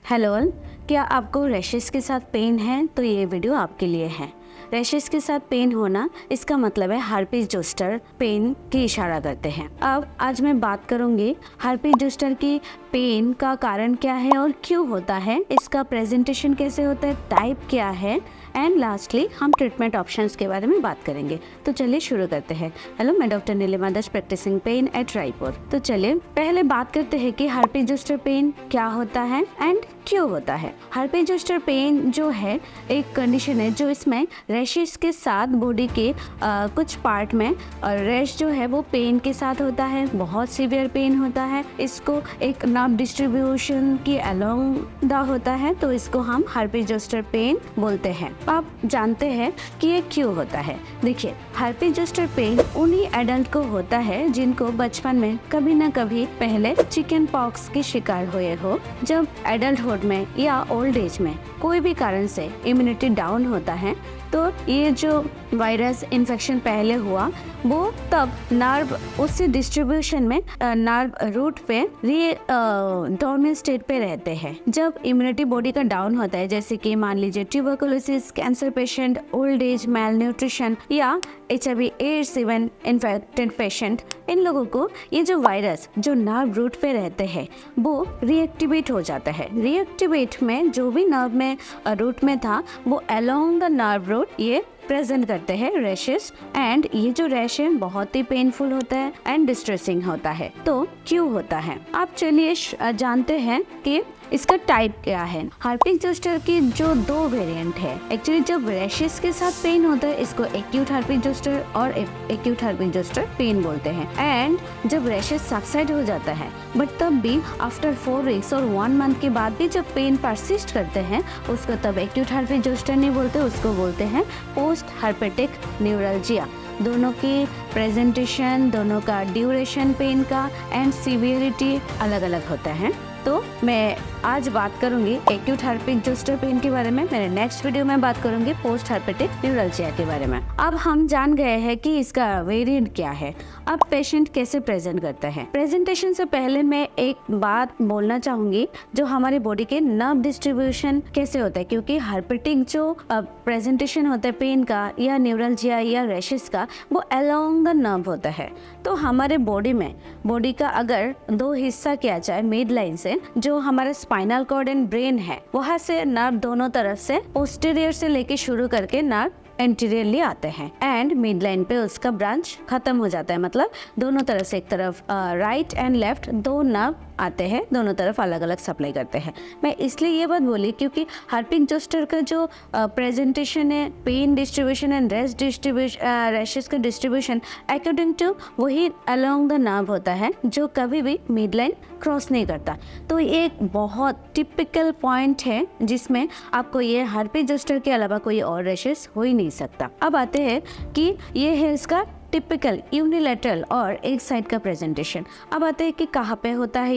Hello all, क्या आपको rashes के साथ पेन है तो ये वीडियो आपके लिए है। रैशेस के साथ पेन होना इसका मतलब है हर्पीज जोस्टर पेन की इशारा करते हैं। अब आज मैं बात करूंगी हर्पीज जोस्टर की पेन का कारण क्या है और क्यों होता है, इसका प्रेजेंटेशन कैसे होता है, टाइप क्या है एंड लास्टली हम ट्रीटमेंट ऑप्शंस के बारे में बात करेंगे। तो चलिए शुरू करते हैं। हेलो, मैं doctor Neelima Das, practising pain at Raipur. तो चलिए पहले बात करते हैं कि हर्पीज जोस्टर पेन क्या होता है एंड क्यों होता है। हर्पीज जोस्टर पेन जो है एक कंडीशन है जो इसमें रैशेस के साथ बॉडी के कुछ पार्ट में रैश जो है वो पेन के साथ होता है, बहुत सीवियर पेन होता है। इसको एक नर्व डिस्ट्रीब्यूशन की अलोंग द होता है, तो इसको हम हर्पीज जोस्टर पेन बोलते हैं। आप जानते हैं कि ये क्यों होता है। देखिए, हर्पीज जोस्टर पेन उन्हीं एडल्ट को होता है जिनको बचपन में कभी न कभी पहले चिकन पॉक्स के शिकार हुए हो। जब एडल्टहुड में या ओल्ड एज में कोई भी कारण से इम्यूनिटी डाउन होता है तो ये जो वायरस इन्फेक्शन पहले हुआ वो तब नर्व उससे डिस्ट्रीब्यूशन में नर्व रूट पे डोर्मेंट स्टेट पे रहते हैं। जब इम्यूनिटी बॉडी का डाउन होता है, जैसे कि मान लीजिए tuberculosis, cancer patient, old age, malnutrition या HIV AIDS even infected patient, इन लोगों को ये जो वायरस जो नर्व रूट पे रहते हैं वो रीएक्टिवेट हो जाता है। रीएक्टिवेट में जो भी नर्व में रूट में था वो अलोंग द नर्व रूट ये प्रेजेंट करते हैं रैशेस, एंड ये जो रैश है बहुत ही पेनफुल होता है एंड डिस्ट्रेसिंग होता है। तो क्यों होता है, आप चलिए जानते हैं कि इसका टाइप क्या है। हर्पीज जोस्टर की जो दो वेरिएंट है, एक्चुअली जब रैशेस के साथ पेन होता है इसको एक्यूट हर्पीज जोस्टर और एक्यूट हर्पीज जोस्टर पेन बोलते हैं। एंड जब रैशेस सबसाइड हो जाता है बट तब भी आफ्टर 4 वीक्स और 1 मंथ के बाद भी जब पेन परसिस्ट करते हैं उसको तब एक्यूट हर्पीज जोस्टर नहीं बोलते, उसको बोलते हैं पोस्ट हर्पेटिक न्यूरल्जिया। दोनों की प्रेजेंटेशन, दोनों का ड्यूरेशन पेन का एंड सीवियरिटी अलग अलग होता है। तो मैं आज बात करूंगी एक्यूट हर्पीज जोस्टर पेन के बारे में। मेरे नेक्स्ट वीडियो में बात करूंगी पोस्ट हर्पेटिक न्यूरल्जिया के बारे में। अब हम जान गए हैं कि इसका वेरिएंट क्या है। अब पेशेंट कैसे प्रेजेंट करता है। प्रेजेंटेशन से पहले मैं एक बात बोलना चाहूंगी, जो हमारे बॉडी के नर्व डिस्ट्रीब्यूशन कैसे होता है, क्योंकि हर्पेटिक जो प्रेजेंटेशन होता है पेन का या न्यूरल्जिया या रैशेस का वो अलोंग द नर्व होता है। तो हमारे बॉडी का अगर दो हिस्सा किया जाए मिड लाइन से, जो हमारा स्पाइनल कॉर्ड एंड ब्रेन है, वहाँ से नर्व दोनों तरफ से पोस्टीरियर से लेके शुरू करके नर्व एंटीरियरली आते हैं एंड मिड लाइन पे उसका ब्रांच खत्म हो जाता है। मतलब दोनों तरफ से, एक तरफ राइट एंड लेफ्ट दो नर्व आते हैं, दोनों तरफ अलग अलग सप्लाई करते हैं। मैं इसलिए ये बात बोली क्योंकि हर्पीज जोस्टर का जो प्रेजेंटेशन है, पेन डिस्ट्रीब्यूशन एंड रैशेस का डिस्ट्रीब्यूशन अकॉर्डिंग टू वही अलोंग द नर्व होता है, जो कभी भी मिड लाइन क्रॉस नहीं करता। तो ये एक बहुत टिपिकल पॉइंट है जिसमें आपको ये हर्पीज जोस्टर के अलावा कोई और रैशेस हो ही नहीं सकता। अब आते हैं कि ये है इसका टिपिकल यूनिलैटरल और एक साइड का प्रेजेंटेशन। अब आते हैं कि कहाँ पे होता है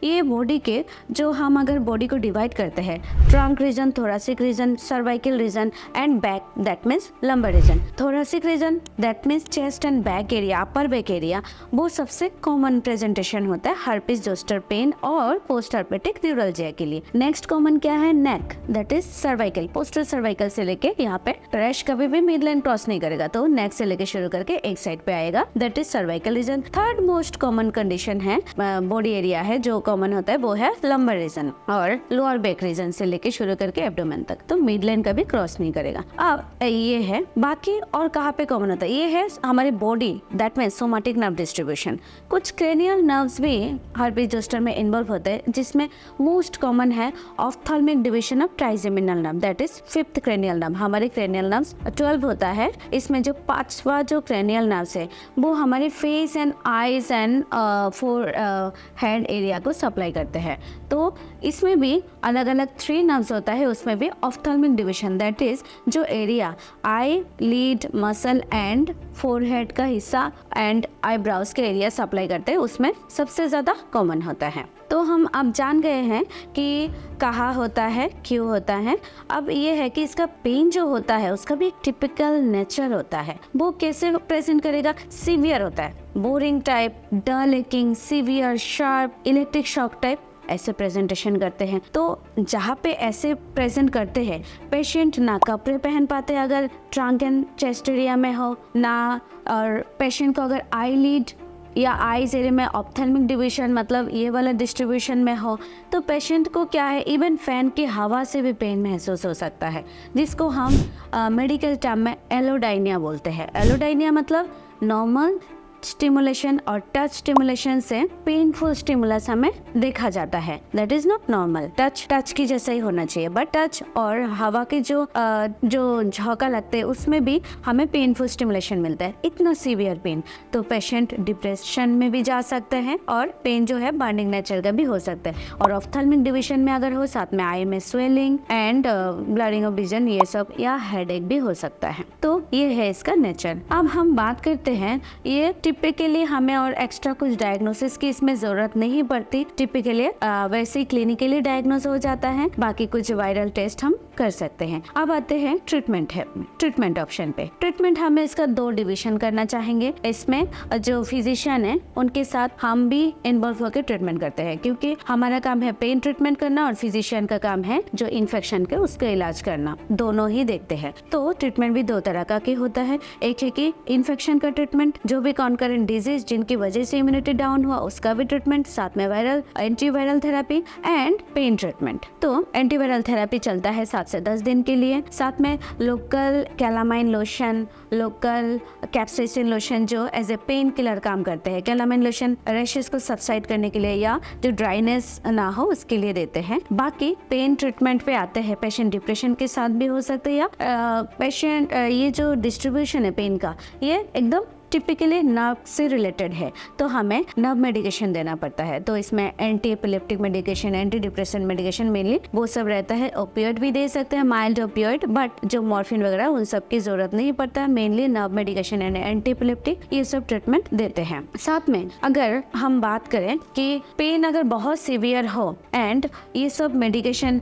ये बॉडी के, जो हम अगर बॉडी को डिवाइड करते हैं, trunk region, thoracic region, cervical region and back, that means lumbar region. Thoracic region that means chest and back area, upper back area, वो सबसे कॉमन प्रेजेंटेशन होता है हर्पीज जोस्टर पेन और पोस्ट हर्पेटिक न्यूरल्जिया के लिए। Next common क्या है, neck, that is cervical, posterior cervical से लेके यहाँ पे रैश कभी भी मिड लाइन क्रॉस नहीं करेगा, तो नेक से लेके शुरू करके एक साइड पे आएगा, that is cervical region. Third most common condition है, बॉडी एरिया है जो कॉमन होता है, वो है लंबर रीजन और लोअर बैक रीजन से लेके शुरू करके एब्डोमेन तक, तो मिड लाइन कभी क्रॉस नहीं करेगा। अब ये है बाकी और कहाँ पे कॉमन होता है, ये है हमारी body, that means somatic nerve distribution. कुछ क्रेनियल नर्व्स भी हर्पीज जोस्टर में इन्वॉल्व होते हैं, जिसमें मोस्ट कॉमन है ophthalmic division of trigeminal nerve, that is 5th cranial nerve. हमारे क्रेनियल नर्व्स 12 होता है, इसमें जो 5वां जो क्रेनियल नर्व है वो हमारे face and eyes and head area को सप्लाई करते हैं। तो इसमें भी अलग अलग 3 नर्व्स होता है, उसमें भी ऑफ्थाल्मिक डिवीजन, दैट इज जो area I, lead, muscle and forehead का हिस्सा एंड आईब्राउज के एरिया सप्लाई करते हैं, उसमें सबसे ज्यादा कॉमन होता है। तो हम अब जान गए हैं कि कहाँ होता है, क्यों होता है। अब ये है कि इसका पेन जो होता है उसका भी एक टिपिकल नेचर होता है। वो कैसे प्रेजेंट करेगा, सीवियर होता है, boring type, dull aching, severe, sharp, electric shock type ऐसे प्रेजेंटेशन करते हैं। तो जहाँ पे ऐसे प्रेजेंट करते हैं, पेशेंट ना कपड़े पहन पाते अगर ट्रंक एंड चेस्ट एरिया में हो ना, और पेशेंट को अगर आईलिड या आईज एरिया में ऑप्थेल्मिक डिवीजन मतलब ये वाला डिस्ट्रीब्यूशन में हो, तो पेशेंट को क्या है, इवन फैन की हवा से भी पेन महसूस हो सकता है, जिसको हम मेडिकल टर्म में एलोडाइनिया बोलते हैं। एलोडाइनिया मतलब नॉर्मल स्टिमुलेशन और टच स्टिमुलेशन से पेनफुल स्टिमुलस हमें देखा जाता है। That is not normal. Touch की जैसा ही होना चाहिए, बट टच और हवा के जो झोंका लगते हैं उसमें भी हमें पेनफुल स्टिमुलेशन मिलता है, इतना सीवियर पेन। तो पेशेंट डिप्रेशन में भी जा सकते हैं और पेन जो है बर्निंग नेचर का भी हो सकता है। और ऑप्थेल्मिक डिवीजन में अगर हो, साथ में आई में swelling and blurring of vision, ये सब, या हेडेक भी हो सकता है। तो ये है इसका नेचर। अब हम बात करते हैं, ये टिपिकली हमें और एक्स्ट्रा कुछ डायग्नोसिस की इसमें जरूरत नहीं पड़ती। टिपिकली वैसे ही क्लिनिकली डायग्नोस हो जाता है, बाकी कुछ वायरल टेस्ट हम कर सकते हैं। अब आते हैं ट्रीटमेंट ऑप्शन पे। ट्रीटमेंट हमें इसका 2 डिवीजन करना चाहेंगे। इसमें जो फिजिशियन है उनके साथ हम भी इन्वॉल्व होकर ट्रीटमेंट करते हैं, क्योंकि हमारा काम है पेन ट्रीटमेंट करना और फिजिशियन का काम है जो इन्फेक्शन के उसका इलाज करना, दोनों ही देखते हैं। तो ट्रीटमेंट भी 2 तरह का होता है। एक है कि इन्फेक्शन का ट्रीटमेंट, जो भी कॉन्करेंट डिजीज जिनकी वजह से इम्यूनिटी डाउन हुआ उसका भी ट्रीटमेंट, साथ में viral antiviral therapy and pain treatment. तो एंटीवायरल थेरेपी चलता है 7 से 10 दिन के लिए, साथ में local calamine lotion, local capsaicin lotion जो एज ए पेन किलर काम करते हैं। कैलामाइन लोशन रैशेस को सबसाइड करने के लिए या जो ड्राइनेस ना हो उसके लिए देते हैं। बाकी पेन ट्रीटमेंट पे आते हैं, पेशेंट डिप्रेशन के साथ भी हो सकते हैं, या पेशेंट ये जो डिस्ट्रीब्यूशन है पेन का, ये एकदम टिपिकली नर्व से रिलेटेड है, तो हमें नर्व मेडिकेशन देना पड़ता है। तो इसमें anti epileptic medication, anti depression medication mainly वो सब रहता है। ओपियोइड भी दे सकते हैं, माइल्ड ओपियोइड, बट जो मॉर्फिन वगैरह उन सब की जरूरत नहीं पड़ता। Mainly nerve medication and anti epileptic ये सब ट्रीटमेंट देते हैं। साथ में अगर हम बात करें कि पेन अगर बहुत सीवियर हो एंड ये सब मेडिकेशन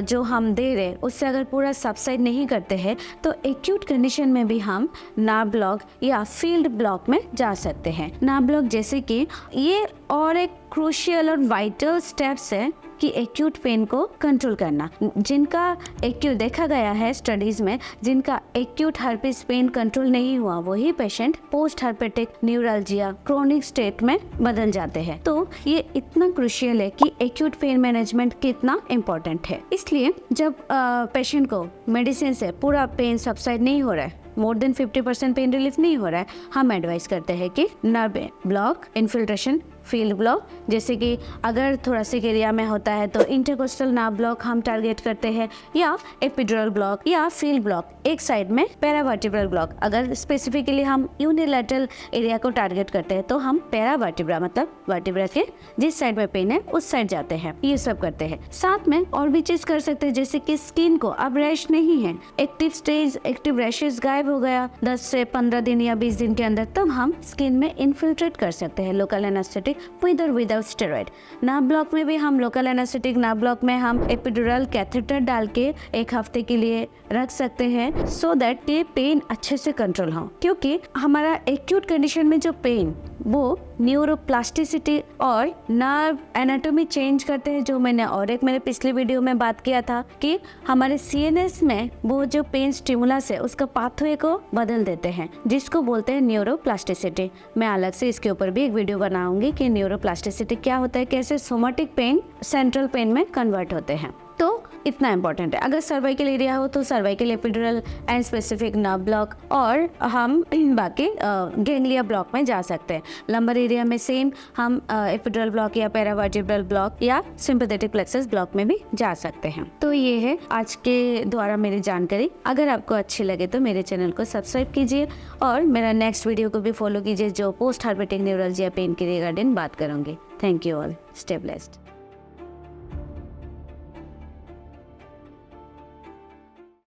जो हम दे रहे उससे अगर पूरा सबसाइड नहीं करते हैं, तो एक्यूट कंडीशन में भी हम नर्व ब्लॉक या फील्ड ब्लॉक में जा सकते हैं। नर्व ब्लॉक जैसे कि ये और एक क्रूशियल और वाइटल स्टेप्स है कि एक्यूट पेन को कंट्रोल करना। जिनका एक्यूट देखा गया है स्टडीज में, जिनका एक्यूट हर्पिस पेन कंट्रोल नहीं हुआ वही patient post herpetic neuralgia chronic state में बदल जाते हैं। तो ये इतना क्रूशियल है कि एक्यूट पेन मैनेजमेंट कितना इम्पोर्टेंट है। इसलिए जब पेशेंट को मेडिसिन से पूरा पेन सबसाइड नहीं हो रहा है, मोर देन 50% पेन रिलीफ नहीं हो रहा है, हम एडवाइस करते हैं कि nerve block, infiltration, field block, जैसे कि अगर थोरेसिक एरिया में होता है तो इंटरकोस्टल नर्व ब्लॉक हम टारगेट करते हैं, या एपिड्यूरल ब्लॉक या फील्ड ब्लॉक, एक साइड में पैरावर्टिब्रल ब्लॉक। अगर स्पेसिफिकली हम यूनिलैटरल एरिया को टारगेट करते हैं तो हम पैरावर्टिब्रा मतलब वर्टिब्रा के जिस साइड में पेन है उस साइड जाते हैं, ये सब करते हैं। साथ में और भी चीज कर सकते हैं, जैसे कि स्किन को अब रैश नहीं है, एक्टिव स्टेज, एक्टिव रैशेस गायब हो गया 10 से 15 दिन या 20 दिन के अंदर, तब हम स्किन में इन्फिल्ट्रेट कर सकते हैं लोकल एनेस्थेटिक विद और विदाउट स्टेरॉइड। नर्व ब्लॉक में भी हम लोकल एनेस्थेटिक, नर्व ब्लॉक में हम एपिड्यूरल कैथेटर डाल के 1 हफ्ते के लिए रख सकते हैं, सो दैट ये पेन अच्छे से कंट्रोल हो। क्योंकि हमारा एक्यूट कंडीशन में जो पेन वो न्यूरोप्लास्टिसिटी और नर्व एनाटॉमी चेंज करते हैं, जो मैंने और एक मेरे पिछले वीडियो में बात किया था कि हमारे सीएनएस में वो जो पेन स्टिमुलस है उसका पाथवे को बदल देते हैं, जिसको बोलते हैं न्यूरोप्लास्टिसिटी। मैं अलग से इसके ऊपर भी एक वीडियो बनाऊंगी कि न्यूरोप्लास्टिसिटी क्या होता है, कैसे सोमेटिक पेन सेंट्रल पेन में कन्वर्ट होते हैं। तो इतना इम्पोर्टेंट है। अगर सर्वाइकल एरिया हो तो cervical epidural and specific nerve block, और हम बाकी गैंग्लिया ब्लॉक में जा सकते हैं। लंबर एरिया में सेम हम एपिड्यूरल ब्लॉक या पैरावर्टिब्रल ब्लॉक या सिंपैथेटिक प्लेक्सस ब्लॉक में भी जा सकते हैं। तो ये है आज के द्वारा मेरी जानकारी। अगर आपको अच्छी लगे तो मेरे चैनल को सब्सक्राइब कीजिए और मेरा नेक्स्ट वीडियो को भी फॉलो कीजिए, जो पोस्ट हार्पेटिक न्यूरल्जिया पेन के रिगार्डिंग बात करूंगी। Thank you all, stay blessed.